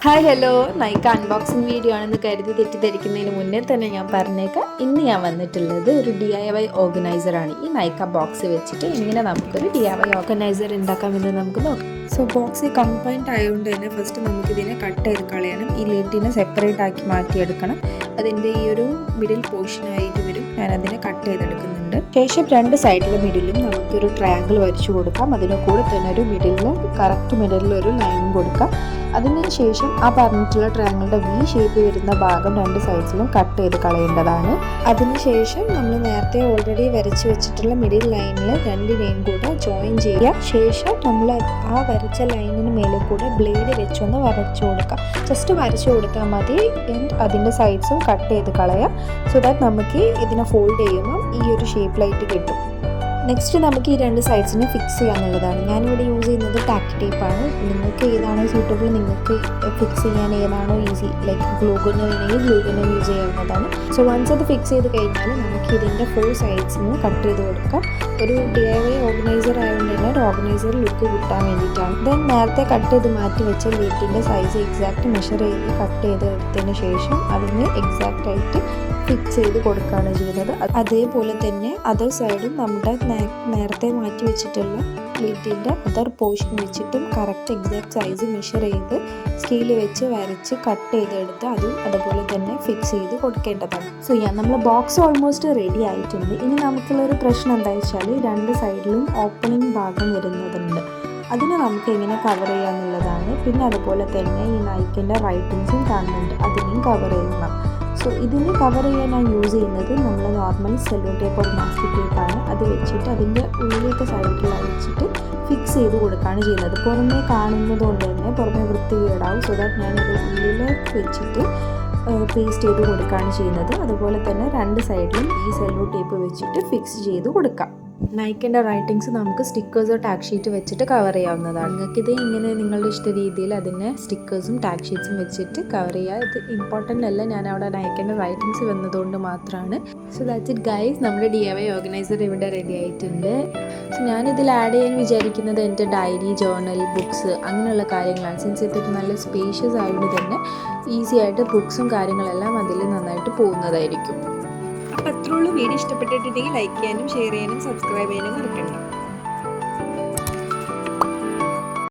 Hi hello, Nykaa unboxing video ആണെന്ന് കരുതി തെറ്റിദ്ധരിക്കുന്നതിന് മുന്നേ തന്നെ ഞാൻ പറഞ്ഞേക്കാം. ഇന്ന് ഞാൻ വന്നിട്ടുള്ളത് ഒരു DIY ഓർഗനൈസറാണ്. ഈ നൈക്ക ബോക്സ് വെച്ചിട്ട് എങ്ങനെ നമുക്കൊരു DIY ഓർഗനൈസർ ഉണ്ടാക്കാമെന്ന് നമുക്ക് നോക്കാം. സോ ബോക്സ് കമ്പൈൻഡ് ആയതുകൊണ്ട് തന്നെ ഫസ്റ്റ് നമുക്കിതിനെ കട്ട് ചെയ്ത് കളയണം. ഈ ലിഡിനെ സെപ്പറേറ്റ് ആക്കി മാറ്റിയെടുക്കണം. അതിൻ്റെ ഈ ഒരു മിഡിൽ പോർഷനായിട്ട് വരും. ഞാനതിനെ കട്ട് ചെയ്തെടുക്കുന്നുണ്ട്. ശേഷം രണ്ട് സൈഡിലെ മിഡിലും നമുക്കൊരു ട്രയാങ്കിൾ വരച്ചു കൊടുക്കാം. അതിന് കൂടെ തന്നെ ഒരു കറക്റ്റ് മിഡിലിൽ ഒരു ലൈനും കൊടുക്കാം. അതിനുശേഷം ആ പറഞ്ഞിട്ടുള്ള ട്രയാങ്കിളിൻ്റെ V ഷേപ്പ് വരുന്ന ഭാഗം രണ്ട് സൈഡ്സിലും കട്ട് ചെയ്ത് കളയേണ്ടതാണ്. അതിനുശേഷം നമ്മൾ നേരത്തെ ഓൾറെഡി വരച്ച് വെച്ചിട്ടുള്ള മിഡിൽ ലൈനിൽ രണ്ടിനെയും കൂടെ ജോയിൻ ചെയ്യുക. ശേഷം നമ്മൾ ആ വരച്ച ലൈനിന് മേലെ കൂടെ ബ്ലേഡ് വെച്ചൊന്ന് വരച്ചു കൊടുക്കുക. ജസ്റ്റ് വരച്ചു കൊടുത്താൽ മതി. അതിൻ്റെ സൈഡ്സും കട്ട് ചെയ്ത് കളയാം. സോ ദാറ്റ് നമുക്ക് ഇതിനെ ഫോൾഡ് ചെയ്യുമ്പോൾ ഈ ഒരു ഷേപ്പിലായിട്ട് കിട്ടും. നെക്സ്റ്റ് നമുക്ക് ഈ രണ്ട് സൈഡ്സിനെ ഫിക്സ് ചെയ്യാന്നുള്ളതാണ്. ഞാനിവിടെ യൂസ് ചെയ്യുന്നത് ടാക്ക് ടേപ്പാണ്. നിങ്ങൾക്ക് ഏതാണോ സൂട്ടബിൾ, നിങ്ങൾക്ക് ഫിക്സ് ചെയ്യാൻ ഏതാണോ ഈസി, ലൈക്ക് ഗ്ലൂ ഗൺ വേണമെങ്കിൽ ഗ്ലൂ ഗൺ യൂസ് ചെയ്യാവുന്നതാണ്. സോ വൺസ് അത് ഫിക്സ് ചെയ്ത് കഴിഞ്ഞാൽ നമുക്ക് ഇതിൻ്റെ 4 സൈഡ്സിന് കട്ട് ചെയ്ത് കൊടുക്കാം. ഒരു DIY ഓർഗനൈസർ ആയതുകൊണ്ട് തന്നെ ഒരു ഓർഗനൈസർ ലുക്ക് കിട്ടാൻ വേണ്ടിയിട്ടാണ്. ദെൻ നേരത്തെ കട്ട് ചെയ്ത് മാറ്റി വെച്ച ലിഡിൻ്റെ സൈസ് എക്സാക്റ്റ് മെഷർ ചെയ്ത് കട്ട് ചെയ്ത് എടുത്തതിന് ശേഷം അതിന് എക്സാക്റ്റ് ആയിട്ട് ഫിക്സ് ചെയ്ത് കൊടുക്കുകയാണ് ചെയ്യുന്നത്. അതേപോലെ തന്നെ അതർ സൈഡും നമ്മുടെ നേരത്തെ മാറ്റി വെച്ചിട്ടുള്ള ലിഡിൻ്റെ അതർ പോർഷൻ വെച്ചിട്ടും കറക്റ്റ് എക്സാക്ട് സൈസ് മെഷർ ചെയ്ത് സ്കെയിൽ വെച്ച് വരച്ച് കട്ട് ചെയ്തെടുത്ത് അതും അതുപോലെ തന്നെ ഫിക്സ് ചെയ്ത് കൊടുക്കേണ്ടതാണ്. സോ നമ്മൾ ബോക്സ് ഓൾമോസ്റ്റ് റെഡി ആയിട്ടുണ്ട്. ഇനി നമുക്കുള്ളൊരു പ്രശ്നം എന്താ വെച്ചാൽ രണ്ട് സൈഡിലും ഓപ്പണിംഗ് ഭാഗം വരുന്നതുണ്ട്. അതിനെ നമുക്ക് എങ്ങനെ കവർ ചെയ്യാന്നുള്ളതാണ്. പിന്നെ അതുപോലെ തന്നെ ഈ നൈക്കിൻ്റെ റൈറ്റിങ്സും കാണുന്നുണ്ട്, അതിനെയും കവർ ചെയ്യണം. സോ ഇതിന് കവർ ചെയ്യാൻ ഞാൻ യൂസ് ചെയ്യുന്നത് നമ്മൾ normal cello tape or mask ടേപ്പാണ്. അത് വെച്ചിട്ട് അതിൻ്റെ ഉള്ളിലത്തെ സൈഡിൽ വെച്ചിട്ട് ഫിക്സ് ചെയ്ത് കൊടുക്കുകയാണ് ചെയ്യുന്നത്. പുറമേ കാണുന്നത് കൊണ്ട് തന്നെ പുറമേ വൃത്തികേടാവും. സോ ദാറ്റ് ഞാനത് ഉള്ളിലേക്ക് വെച്ചിട്ട് പേസ്റ്റ് ചെയ്ത് കൊടുക്കുകയാണ് ചെയ്യുന്നത്. അതുപോലെ തന്നെ രണ്ട് സൈഡിലും ഈ സെല്ലോ ടേപ്പ് വെച്ചിട്ട് ഫിക്സ് ചെയ്ത് കൊടുക്കാം. നൈക്കിൻ്റെ റൈറ്റിങ്സ് നമുക്ക് സ്റ്റിക്കേഴ്സോ ടാഗ് ഷീറ്റ് വെച്ചിട്ട് കവർ ചെയ്യാവുന്നതാണ്. നിങ്ങൾക്കിത് ഇങ്ങനെ നിങ്ങളുടെ ഇഷ്ട രീതിയിൽ അതിനെ സ്റ്റിക്കേഴ്സും ടാഗ് ഷീറ്റ്സും വെച്ചിട്ട് കവർ ചെയ്യുക. ഇത് ഇമ്പോർട്ടൻ്റ് അല്ല, ഞാൻ അവിടെ നൈക്കിൻ്റെ റൈറ്റിങ്സ് വന്നതുകൊണ്ട് മാത്രമാണ്. സോ ദാറ്റ്സ് ഇറ്റ് ഗൈസ്, നമ്മുടെ DIY ഓർഗനൈസർ ഇവിടെ റെഡി ആയിട്ടുണ്ട്. സോ ഞാനിതിൽ ആഡ് ചെയ്യാൻ വിചാരിക്കുന്നത് എൻ്റെ ഡയറി, ജേർണൽ, ബുക്സ് അങ്ങനെയുള്ള കാര്യങ്ങളാണ്. സിൻസ് ഇതൊരു നല്ല സ്പേഷ്യസ് ആയതുകൊണ്ട് തന്നെ ഈസി ആയിട്ട് ബുക്സും കാര്യങ്ങളെല്ലാം അതിൽ നന്നായിട്ട് പോകുന്നതായിരിക്കും. അപ്പോൾ അത്രയുള്ള വീഡിയോ ഇഷ്ടപ്പെട്ടിട്ടുണ്ടെങ്കിൽ ലൈക്ക് ചെയ്യാനും ഷെയർ ചെയ്യാനും സബ്സ്ക്രൈബ് ചെയ്യാനും മറക്കണ്ട.